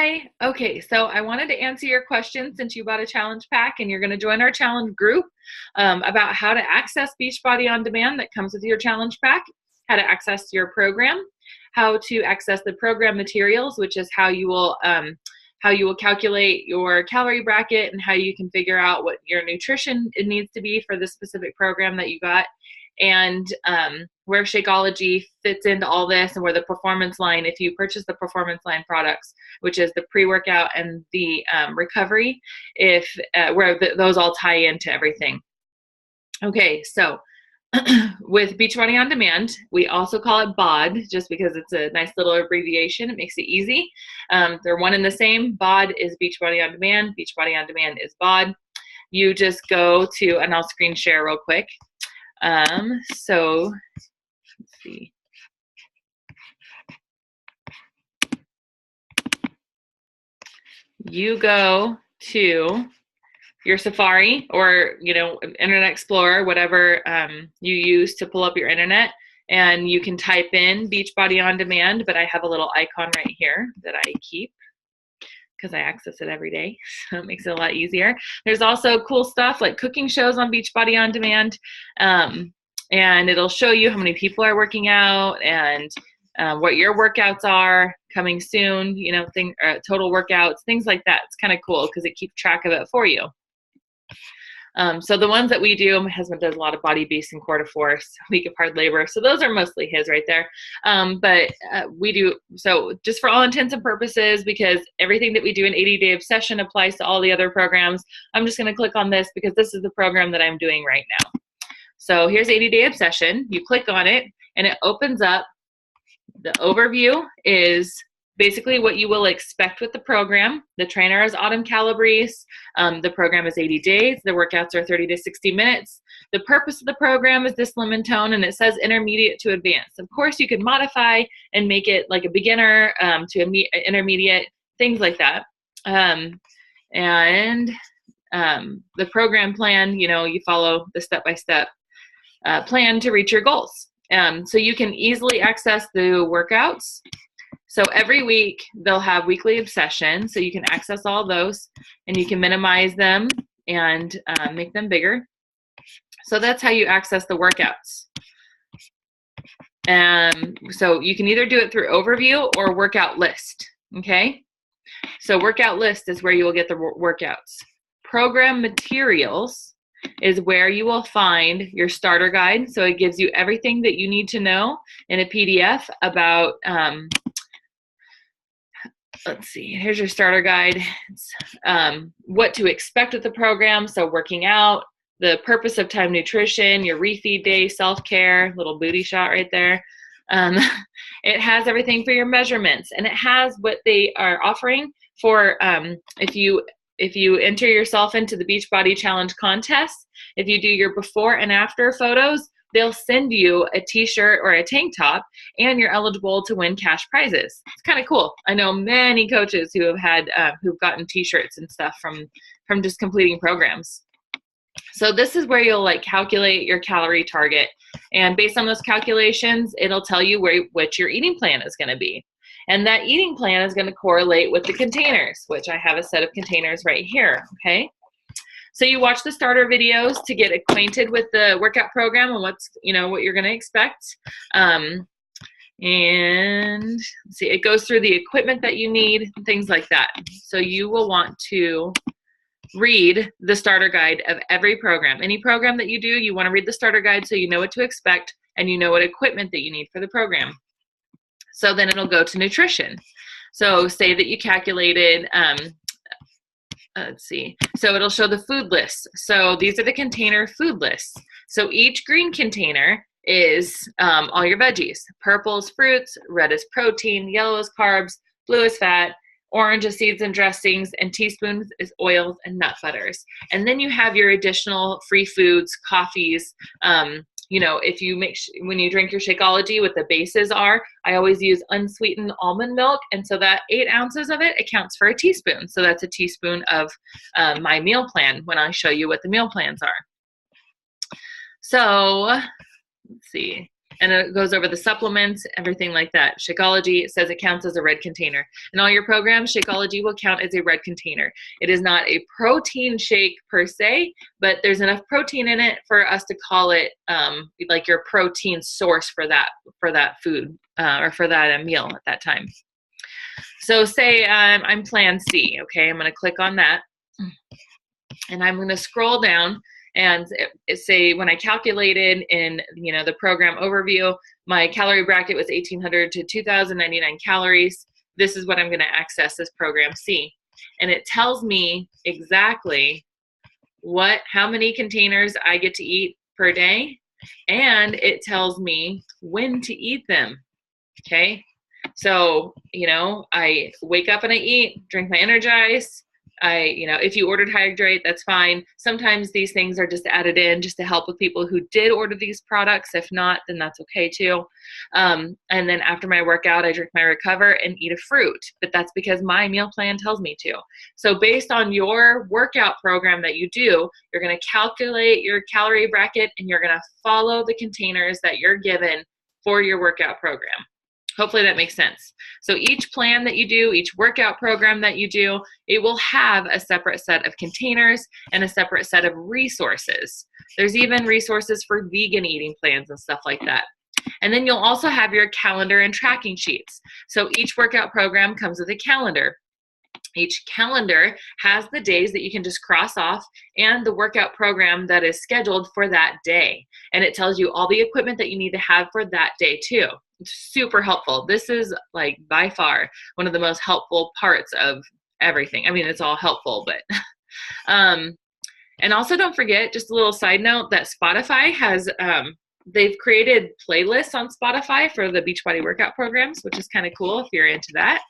Hi. Okay, so I wanted to answer your question since you bought a challenge pack and you're going to join our challenge group about how to access Beachbody On Demand that comes with your challenge pack, how to access your program, how to access the program materials, which is how you will calculate your calorie bracket and how you can figure out what your nutrition it needs to be for the specific program that you got, and where Shakeology fits into all this, and where the Performance line, if you purchase the Performance line products, which is the pre-workout and the recovery, those all tie into everything. Okay, so with Beachbody On Demand, we also call it BOD just because it's a nice little abbreviation. It makes it easy. They're one and the same. BOD is Beachbody On Demand. Beachbody On Demand is BOD. You just go to, and I'll screen share real quick. So let's see. You go to your Safari or, Internet Explorer, whatever you use to pull up your internet, and you can type in Beachbody On Demand, but I have a little icon right here that I keep because I access it every day, so it makes it a lot easier. There's also cool stuff like cooking shows on Beachbody On Demand, and it'll show you how many people are working out and what your workouts are coming soon, total workouts, things like that. It's kind of cool because it keeps track of it for you. So the ones that we do, my husband does a lot of Body Beast and Quarter Force, Week of Hard Labor. So those are mostly his right there. But we do, so just for all intents and purposes, because everything that we do in 80-Day Obsession applies to all the other programs, I'm just going to click on this because this is the program that I'm doing right now. So here's 80-Day Obsession. You click on it and it opens up. The overview is basically what you will expect with the program. The trainer is Autumn Calabrese. The program is 80 days. The workouts are 30 to 60 minutes. The purpose of the program is this Slim and Tone, and it says intermediate to advanced. Of course, you can modify and make it like a beginner to intermediate, things like that. The program plan, you follow the step-by-step plan to reach your goals. So you can easily access the workouts. So every week they'll have weekly obsession, so you can access all those and you can minimize them and make them bigger. So that's how you access the workouts. So you can either do it through overview or workout list, okay? So workout list is where you will get the workouts. Program materials is where you will find your starter guide. So it gives you everything that you need to know in a PDF about let's see, here's your starter guide. It's, what to expect with the program. So working out, the purpose of time nutrition, your refeed day, self-care, little booty shot right there. It has everything for your measurements, and it has what they are offering for if you enter yourself into the Beachbody Challenge contest, if you do your before and after photos, they'll send you a t-shirt or a tank top, and you're eligible to win cash prizes. It's kind of cool. I know many coaches who have had, who've gotten t-shirts and stuff from just completing programs. So this is where you'll calculate your calorie target. And based on those calculations, it'll tell you what your eating plan is going to be. And that eating plan is going to correlate with the containers, which I have a set of containers right here, okay? So you watch the starter videos to get acquainted with the workout program and what you're going to expect. And let's see, it goes through the equipment that you need, things like that. So you will want to read the starter guide of every program. Any program that you do, you want to read the starter guide so you know what to expect and you know what equipment that you need for the program. So then it'll go to nutrition. So say that you calculated, let's see, so it'll show the food lists. So these are the container food lists. So each green container is all your veggies. Purple is fruits, red is protein, yellow is carbs, blue is fat, orange is seeds and dressings, and teaspoons is oils and nut butters. And then you have your additional free foods, coffees. If you when you drink your Shakeology, what the bases are, I always use unsweetened almond milk. And so that 8 ounces of it accounts for a teaspoon. So that's a teaspoon of my meal plan when I show you what the meal plans are. So let's see. And it goes over the supplements, everything like that. Shakeology, it says it counts as a red container. In all your programs, Shakeology will count as a red container. It is not a protein shake per se, but there's enough protein in it for us to call it like your protein source for that food or for that meal at that time. So say I'm Plan C, okay? I'm going to click on that, and I'm going to scroll down. And say when I calculated in the program overview, my calorie bracket was 1,800 to 2,099 calories. This is what I'm going to access as Program C, and it tells me exactly how many containers I get to eat per day, and it tells me when to eat them. Okay, so I wake up and I eat, drink my Energize. If you ordered Hydrate, that's fine. Sometimes these things are just added in just to help with people who did order these products. If not, then that's okay too. And then after my workout, I drink my Recover and eat a fruit, but that's because my meal plan tells me to. So based on your workout program that you do, you're going to calculate your calorie bracket and you're going to follow the containers that you're given for your workout program. Hopefully that makes sense. So each plan that you do, each workout program that you do, it will have a separate set of containers and a separate set of resources. There's even resources for vegan eating plans and stuff like that. And then you'll also have your calendar and tracking sheets. So each workout program comes with a calendar. Each calendar has the days that you can just cross off and the workout program that is scheduled for that day. And it tells you all the equipment that you need to have for that day too. It's super helpful. This is like by far one of the most helpful parts of everything. I mean, it's all helpful, but and also don't forget, just a little side note, that Spotify has they've created playlists on Spotify for the Beachbody workout programs, which is kind of cool if you're into that.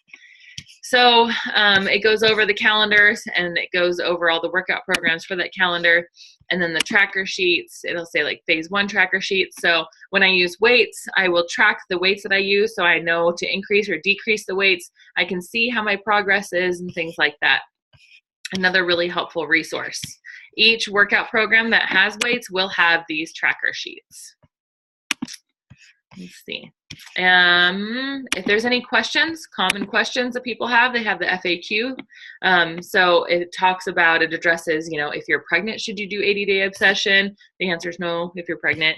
So it goes over the calendars and it goes over all the workout programs for that calendar. And then the tracker sheets, it'll say like phase 1 tracker sheets. So when I use weights, I will track the weights that I use so I know to increase or decrease the weights. I can see how my progress is and things like that. Another really helpful resource. Each workout program that has weights will have these tracker sheets. Let's see. If there's any questions, common questions that people have, they have the FAQ. So it talks about, it addresses, if you're pregnant, should you do 80-day obsession? The answer is no if you're pregnant.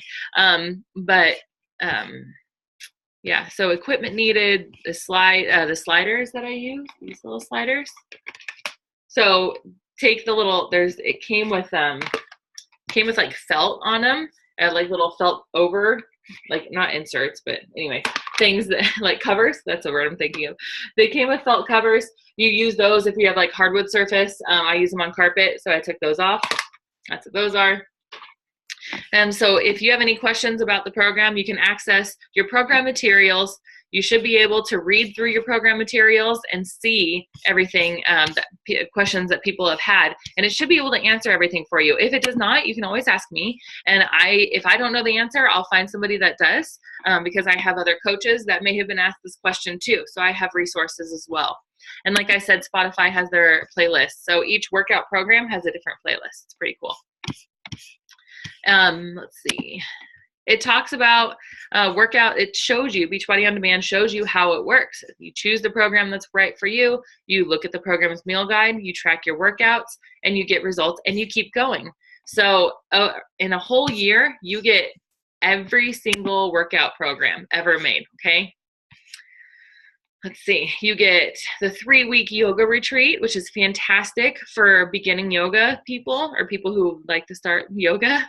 Yeah, so equipment needed, the sliders that I use, these little sliders. So take the little, it came with like felt on them, like little felt over, like not inserts, but anyway, things that like covers, that's the word I'm thinking of. They came with felt covers. You use those if you have like hardwood surface. I use them on carpet, so I took those off. That's what those are. And so if you have any questions about the program, you can access your program materials. You should be able to read through your program materials and see everything, questions that people have had, and it should be able to answer everything for you. If it does not, you can always ask me, and if I don't know the answer, I'll find somebody that does, because I have other coaches that may have been asked this question too, so I have resources as well. And like I said, Spotify has their playlist, so each workout program has a different playlist. It's pretty cool. Let's see. It talks about workout. It shows you, Beachbody On Demand shows you how it works. You choose the program that's right for you. You look at the program's meal guide, you track your workouts, and you get results, and you keep going. So in a whole year, you get every single workout program ever made, okay? Let's see, you get the 3-week yoga retreat, which is fantastic for beginning yoga people or people who like to start yoga.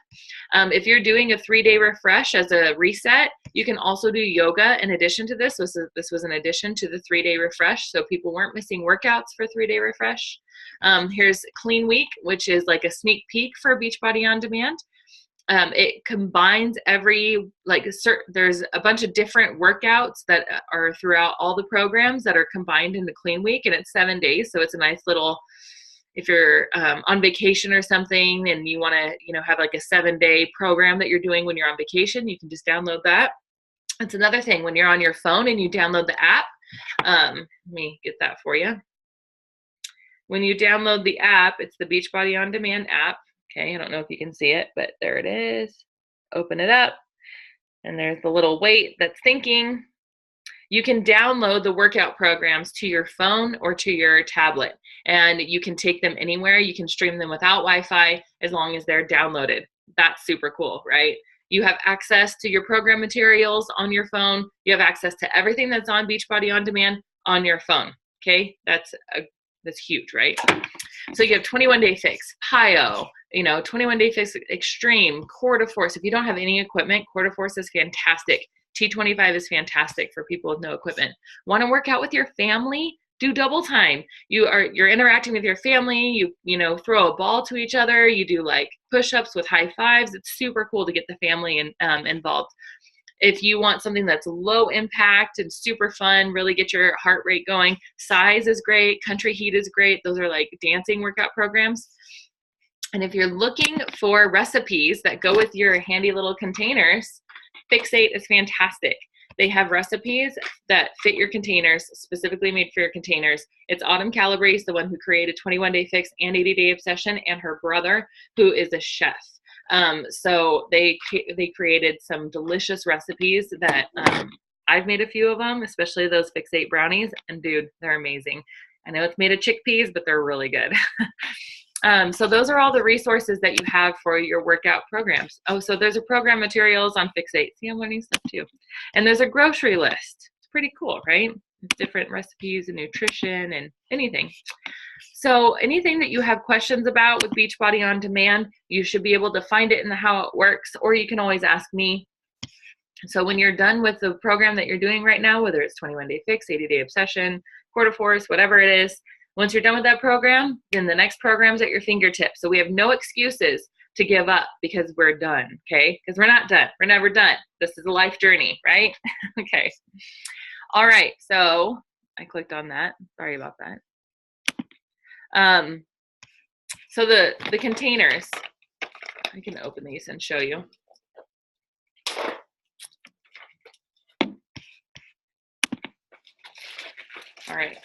If you're doing a 3-day refresh as a reset, you can also do yoga in addition to this. This was an addition to the 3-day refresh, so people weren't missing workouts for 3-day refresh. Here's Clean Week, which is like a sneak peek for Beachbody On Demand. It combines there's a bunch of different workouts that are throughout all the programs that are combined into Clean Week, and it's 7 days. So it's a nice little, if you're on vacation or something and you want to, have like a 7-day program that you're doing when you're on vacation, you can just download that. It's another thing when you're on your phone and you download the app. Let me get that for you. When you download the app, it's the Beachbody On Demand app. Okay, I don't know if you can see it, but there it is. Open it up, And there's the little weight that's thinking. You can download the workout programs to your phone or to your tablet, and you can take them anywhere. You can stream them without Wi-Fi as long as they're downloaded. That's super cool, right? You have access to your program materials on your phone. You have access to everything that's on Beachbody On Demand on your phone, okay? That's huge, right? So you have 21-day fix, PIO, 21-day fix extreme, Core to Force. If you don't have any equipment, Core to Force is fantastic. T25 is fantastic for people with no equipment. Want to work out with your family? Do double time. You're interacting with your family. You throw a ball to each other. You do like push-ups with high fives. It's super cool to get the family involved. If you want something that's low impact and super fun, really get your heart rate going, Size is great. Country Heat is great. Those are like dancing workout programs. And if you're looking for recipes that go with your handy little containers, Fixate is fantastic. They have recipes that fit your containers, specifically made for your containers. It's Autumn Calabrese, the one who created 21-Day Fix and 80-Day Obsession, and her brother, who is a chef. So they created some delicious recipes that I've made a few of them, especially those Fixate brownies, and dude, they're amazing. I know it's made of chickpeas, but they're really good. So those are all the resources that you have for your workout programs. Oh, so there's a program materials on Fixate. See, I'm learning stuff too. And there's a grocery list. It's pretty cool, right? It's different recipes and nutrition and anything. So anything that you have questions about with Beachbody On Demand, you should be able to find it in the how it works, or you can always ask me. So when you're done with the program that you're doing right now, whether it's 21-Day Fix, 80-Day Obsession, Core to Force, whatever it is, once you're done with that program, then the next program's at your fingertips. So we have no excuses to give up because we're done, okay? Because we're not done. We're never done. This is a life journey, right? Okay. All right. So I clicked on that. Sorry about that. So the containers, I can open these and show you. All right.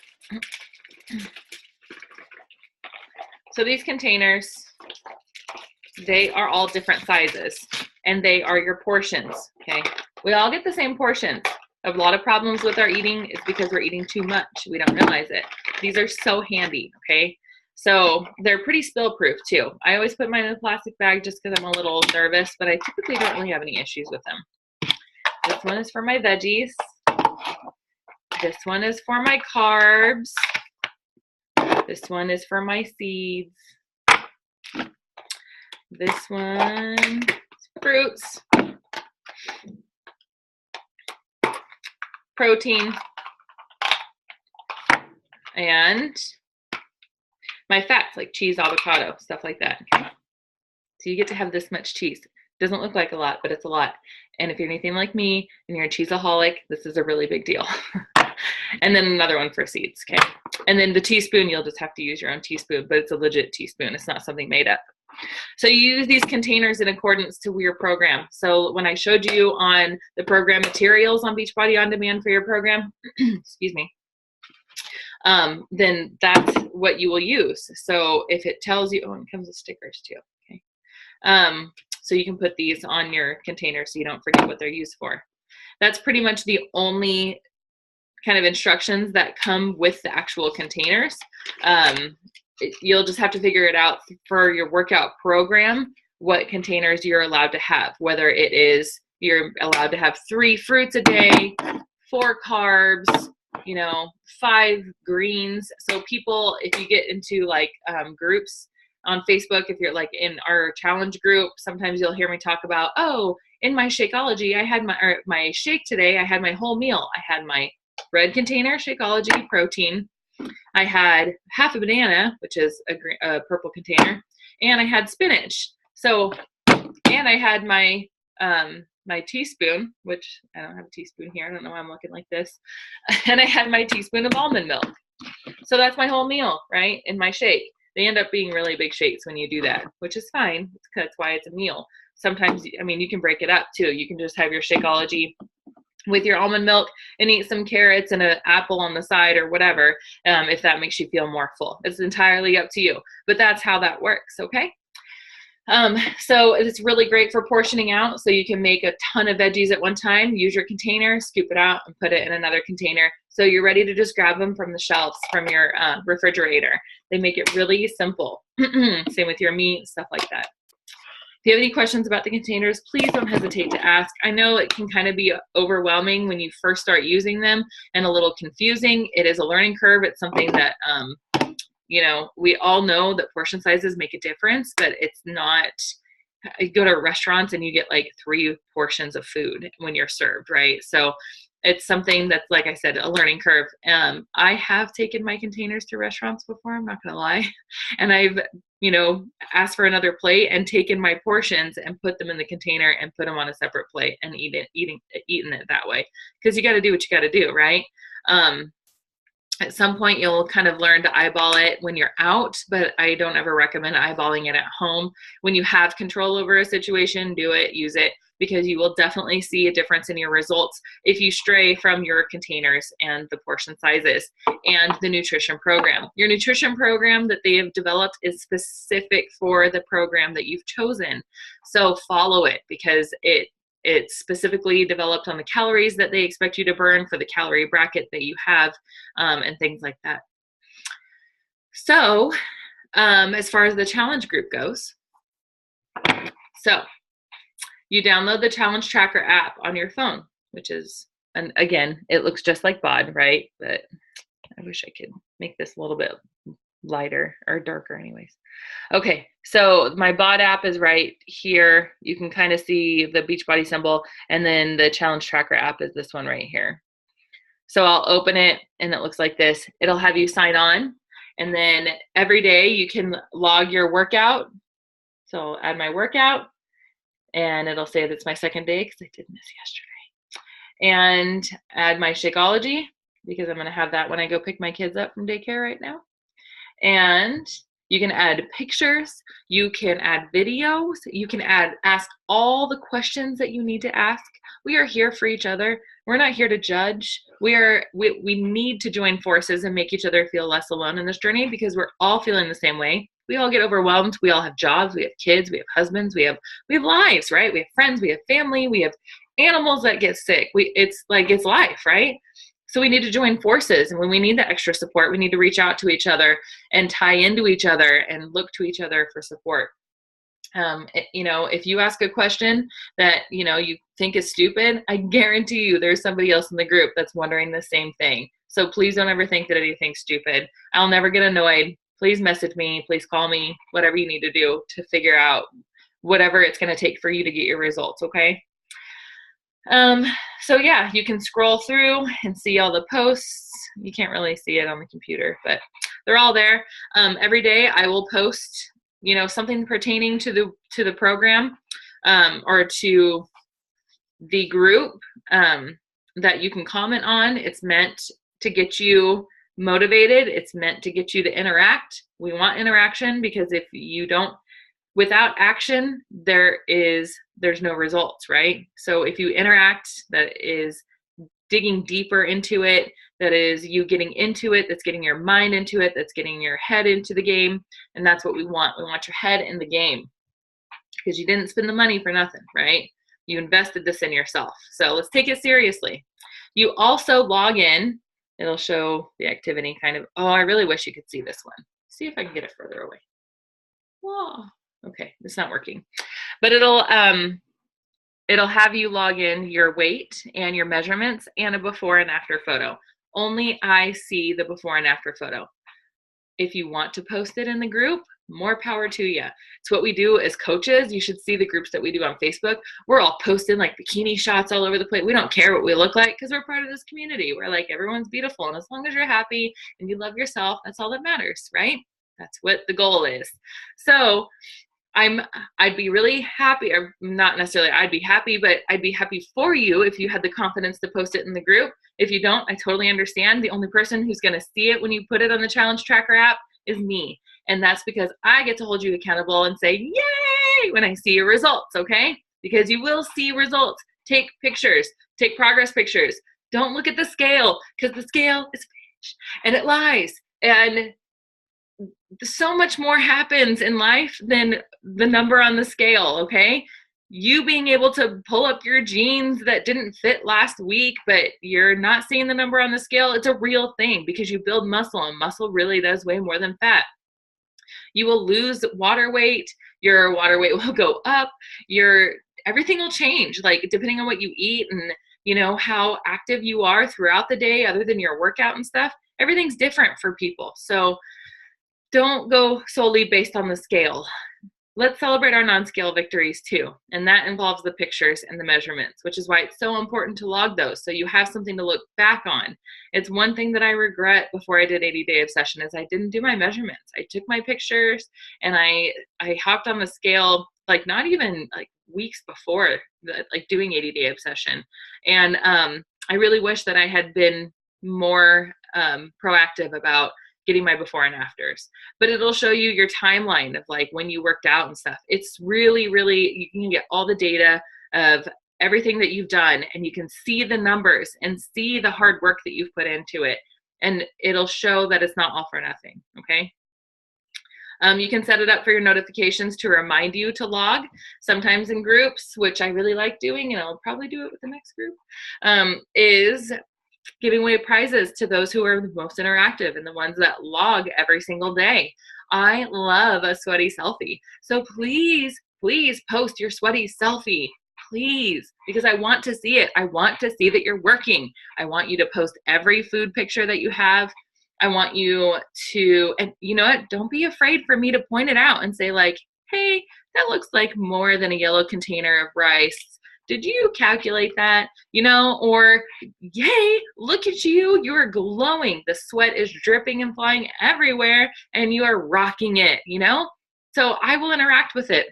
So these containers, they are all different sizes, and they are your portions, okay? We all get the same portions. A lot of problems with our eating is because we're eating too much. We don't realize it. These are so handy, okay? So they're pretty spill proof too. I always put mine in a plastic bag just because I'm a little nervous, but I typically don't really have any issues with them. This one is for my veggies. This one is for my carbs. This one is for my seeds. This one is fruits. Protein. And my fats, like cheese, avocado, stuff like that. Okay. So you get to have this much cheese. Doesn't look like a lot, but it's a lot. And if you're anything like me and you're a cheeseaholic, this is a really big deal. And then another one for seeds, okay? And then the teaspoon, you'll just have to use your own teaspoon, but it's a legit teaspoon. It's not something made up. So you use these containers in accordance to your program. So when I showed you on the program materials on Beachbody On Demand for your program, excuse me, then that's what you will use. So if it tells you, oh, and it comes with stickers too, okay? So you can put these on your container so you don't forget what they're used for. That's pretty much the only kind of instructions that come with the actual containers. You'll just have to figure it out for your workout program, what containers you're allowed to have, whether it is you're allowed to have 3 fruits a day, 4 carbs, 5 greens. So people, if you get into like groups on Facebook, if you're like in our challenge group, sometimes you'll hear me talk about, oh, in my Shakeology, I had my shake today, I had my whole meal. I had my red container, Shakeology, protein. I had half a banana, which is a purple container, and I had spinach. So, and I had my my teaspoon, which I don't have a teaspoon here. I don't know why I'm looking like this. And I had my teaspoon of almond milk. So that's my whole meal, right, in my shake. They end up being really big shakes when you do that, which is fine. That's why it's a meal. Sometimes, I mean, you can break it up too. You can just have your Shakeology with your almond milk and eat some carrots and an apple on the side or whatever, if that makes you feel more full. It's entirely up to you, but that's how that works, okay? So it's really great for portioning out. So you can make a ton of veggies at one time, use your container, scoop it out and put it in another container. So you're ready to just grab them from the shelves from your refrigerator. They make it really simple. Same with your meat, stuff like that. If you have any questions about the containers, please don't hesitate to ask. I know it can kind of be overwhelming when you first start using them and a little confusing. It is a learning curve. It's something that, you know, we all know that portion sizes make a difference, but it's not, you go to restaurants and you get like 3 portions of food when you're served, right? So it's something that's, like I said, a learning curve. I have taken my containers to restaurants before, I'm not gonna lie. And I've, you know, asked for another plate and taken my portions and put them in the container and put them on a separate plate and eaten it that way. Because you gotta do what you gotta do, right? At some point you'll kind of learn to eyeball it when you're out, but I don't ever recommend eyeballing it at home. When you have control over a situation, do it, use it, because you will definitely see a difference in your results if you stray from your containers and the portion sizes and the nutrition program. Your nutrition program that they have developed is specific for the program that you've chosen. So follow it, because it's specifically developed on the calories that they expect you to burn for the calorie bracket that you have, and things like that. So as far as the challenge group goes, so you download the challenge tracker app on your phone, which is, and again, it looks just like BOD, right? But I wish I could make this a little bit lighter or darker anyways. Okay, so my BOD app is right here. You can kind of see the Beachbody symbol, and then the challenge tracker app is this one right here. So I'll open it and it looks like this. It'll have you sign on, and then every day you can log your workout. So I'll add my workout, and it'll say that it's my second day because I did miss yesterday. And add my Shakeology, because I'm gonna have that when I go pick my kids up from daycare right now. And you can add pictures, you can add videos, you can ask all the questions that you need to ask. We are here for each other. We're not here to judge. We need to join forces and make each other feel less alone in this journey, because we're all feeling the same way. We all get overwhelmed. We all have jobs, we have kids, we have husbands, we have lives, right? We have friends, we have family, we have animals that get sick. It's life, right? So we need to join forces, and when we need the extra support, we need to reach out to each other and tie into each other and look to each other for support. You know, if you ask a question that, you know, you think is stupid, I guarantee you there's somebody else in the group that's wondering the same thing. So please don't ever think that anything's stupid. I'll never get annoyed. Please message me, please call me, whatever you need to do to figure out whatever it's going to take for you to get your results, okay? So yeah, you can scroll through and see all the posts. You can't really see it on the computer, but they're all there. Every day I will post, you know, something pertaining to the program, or to the group, that you can comment on. It's meant to get you motivated. It's meant to get you to interact. We want interaction, because if you don't, without action, there's no results, right? So if you interact, that is digging deeper into it, that is you getting into it, that's getting your mind into it, that's getting your head into the game, and that's what we want. We want your head in the game, because you didn't spend the money for nothing, right? You invested this in yourself. So let's take it seriously. You also log in. It'll show the activity kind of. Oh, I really wish you could see this one. See if I can get it further away. Whoa. Okay, it's not working, but it'll have you log in your weight and your measurements and a before and after photo. Only I see the before and after photo. If you want to post it in the group, more power to you. It's what we do as coaches. You should see the groups that we do on Facebook. We're all posting like bikini shots all over the place. We don't care what we look like, because we're part of this community. We're like, everyone's beautiful, and as long as you're happy and you love yourself, that's all that matters, right? That's what the goal is. So I'd be really happy, or not necessarily I'd be happy, but I'd be happy for you if you had the confidence to post it in the group. If you don't, I totally understand. The only person who's going to see it when you put it on the challenge tracker app is me. And that's because I get to hold you accountable and say, yay, when I see your results, okay? Because you will see results. Take pictures, take progress pictures. Don't look at the scale, because the scale is fish and it lies. And so much more happens in life than the number on the scale, okay? You being able to pull up your jeans that didn't fit last week, but you're not seeing the number on the scale, it's a real thing because you build muscle, and muscle really does weigh more than fat. You will lose water weight, your water weight will go up, everything will change, like depending on what you eat and how active you are throughout the day other than your workout and stuff. Everything's different for people. So don't go solely based on the scale. Let's celebrate our non-scale victories too. And that involves the pictures and the measurements, which is why it's so important to log those so you have something to look back on. It's one thing that I regret before I did 80-day obsession is I didn't do my measurements. I took my pictures and I hopped on the scale like not even like weeks before like doing 80-day obsession. And I really wish that I had been more proactive about getting my before and afters, but it'll show you your timeline of like when you worked out and stuff. It's really, you can get all the data of everything that you've done, and you can see the numbers and see the hard work that you've put into it. And it'll show that it's not all for nothing. Okay. You can set it up for your notifications to remind you to log, sometimes in groups, which I really like doing, and I'll probably do it with the next group, is giving away prizes to those who are the most interactive and the ones that log every single day. I love a sweaty selfie. So please, please post your sweaty selfie, please, because I want to see it. I want to see that you're working. I want you to post every food picture that you have. I want you to, and you know what? Don't be afraid for me to point it out and say like, hey, that looks like more than a yellow container of rice. Did you calculate that? Or yay, look at you. You are glowing. The sweat is dripping and flying everywhere and you are rocking it, So I will interact with it.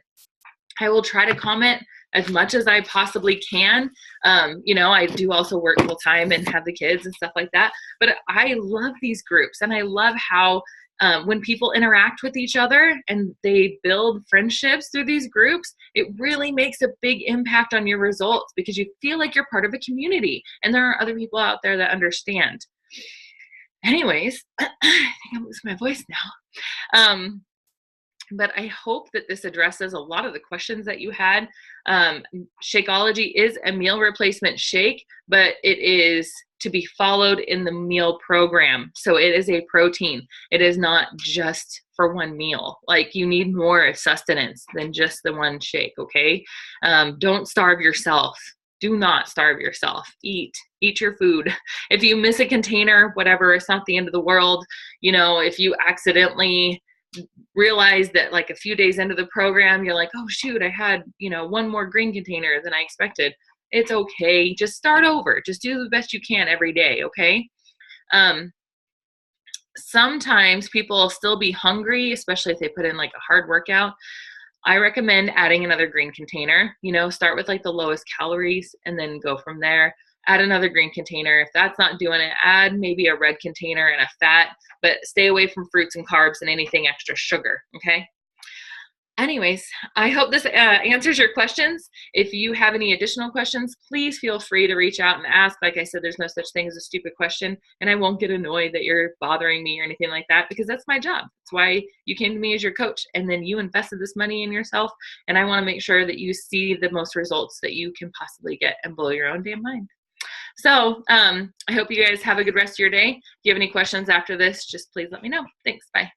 I will try to comment as much as I possibly can. I do also work full time and have the kids and stuff like that. But I love these groups, and I love how when people interact with each other and they build friendships through these groups, it really makes a big impact on your results because you feel like you're part of a community and there are other people out there that understand. Anyways, I think I'm losing my voice now. But I hope that this addresses a lot of the questions that you had. Shakeology is a meal replacement shake, but it is to be followed in the meal program. So it is a protein. It is not just for one meal. Like you need more sustenance than just the one shake, okay? Don't starve yourself. Do not starve yourself. Eat your food. If you miss a container, whatever, it's not the end of the world. If you accidentally realize that like a few days into the program, you're like, oh shoot, I had, one more green container than I expected. It's okay. Just start over. Just do the best you can every day. Okay. Sometimes people will still be hungry, especially if they put in like a hard workout. I recommend adding another green container, start with like the lowest calories and then go from there. Add another green container. If that's not doing it, add maybe a red container and a fat, but stay away from fruits and carbs and anything extra sugar. Okay. Anyways, I hope this answers your questions. If you have any additional questions, please feel free to reach out and ask. Like I said, there's no such thing as a stupid question, and I won't get annoyed that you're bothering me or anything like that because that's my job. That's why you came to me as your coach, and then you invested this money in yourself, and I want to make sure that you see the most results that you can possibly get and blow your own damn mind. So I hope you guys have a good rest of your day. If you have any questions after this, just please let me know. Thanks. Bye.